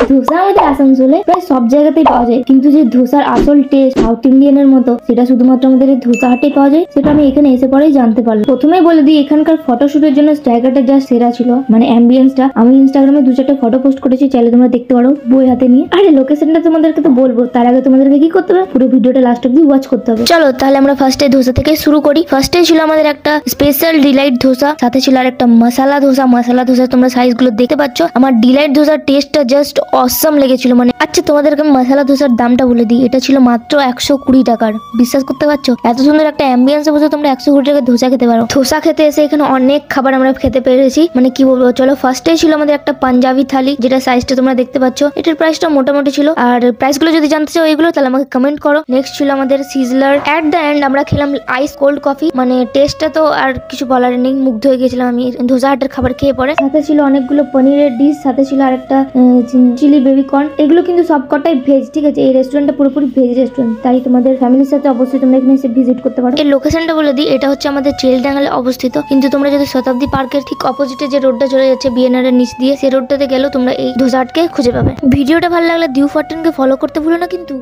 ধোসা আমাদের আসানসোলে প্রায় সব জায়গাতেই পাওয়া যায়, কিন্তু যে ধোসার আসল টেস্ট সাউথ ইন্ডিয়ানের মতো সেটা শুধুমাত্র আমাদের এই ধোসা হাটে পাওয়া যায়, সেটা আমি এখানে এসে পরেই জানতে পারলাম। প্রথমেই বলে দিই, এখানকার ফটোশুটের জন্য জায়গাটা যা সেরা ছিল, মানে অ্যাম্বিয়েন্সটা। আমি ইনস্টাগ্রামে 2-4টা ফটো পোস্ট করেছি, চাইলে তোমরা দেখতে পারো বই হাতে নিয়ে। আরে লোকেশনটা তোমাদেরকে তো বলবো, তার আগে তোমাদেরকে কি করতে হবে, পুরো ভিডিওটা লাস্ট অব্দি ওয়াচ করতে হবে। চলো তাহলে আমরা ফার্স্টে ধোসা থেকে শুরু করি। ফার্স্টে ছিল আমাদের একটা স্পেশাল ডিলাইট ধোসা, সাথে ছিল আর একটা মশলা ধোসা। মশলা ধোসা তোমরা সাইজ গুলো দেখতে পাচ্ছ। আমার ডিলাইট ধোসার টেস্টটা জাস্ট অসম লেগেছিল। মানে আচ্ছা, তোমাদেরকে মশলা ধোসার দামটা বলে দিই, এটা ছিল মাত্র 120 টাকার। বিশ্বাস করতে পারছো? এত সুন্দর একটা অ্যাম্বিয়েন্সে বসে তোমরা 120 টাকার ধোসা খেতে পারো। ধোসা খেতে এসে এখানে অনেক খাবার আমরা খেতে পেরেছি, মানে কি বলবো। চলো ফার্স্টে ছিল আমাদের একটা পাঞ্জাবি থালি, যেটা সাইজটা তোমরা দেখতে পাচ্ছ। এটার প্রাইসটা মোটামুটি ছিল, আর প্রাইস গুলো যদি জানতে চাও এগুলো, তাহলে আমাকে কমেন্ট করো। নেক্সট ছিল আমাদের সিজলার। এট দ্য এন্ড আমরা খেলাম আইস কোল্ড কফি। মানে টেস্টটা তো আর কিছু বলার নেই, মুগ্ধ হয়ে গেছিলাম আমি ধোসা হাটের খাবার খেয়ে পরে। সাথে ছিল অনেকগুলো পনিরের ডিশ, সাথে ছিল আরেকটা চিলি বেবি কর্ন। এগুলো কিন্তু সবকটাই ভেজ, ঠিক আছে? এই রেস্টুরেন্টটা পুরোপুরি ভেজ রেস্টুরেন্ট, তাই তোমাদের ফ্যামিলির সাথে অবশ্যই তোমরা এখানে এসে ভিজিট করতে পারো। এর লোকেশনটা বলে দিই, এটা হচ্ছে আমাদের চিলডাঙ্গালে অবস্থিত। কিন্তু তোমরা যদি শতাব্দী পার্কের ঠিক অপোজিটে যে রোডটা চলে যাচ্ছে বিএনআর এর নিচ দিয়ে, সেই রোডটাতে গেলেও তোমরা এই ধোসা হাটকে খুঁজে পাবে। ভিডিওটা ভালো লাগলে দিউ 14 কে ফলো করতে ভুলো না কিন্তু।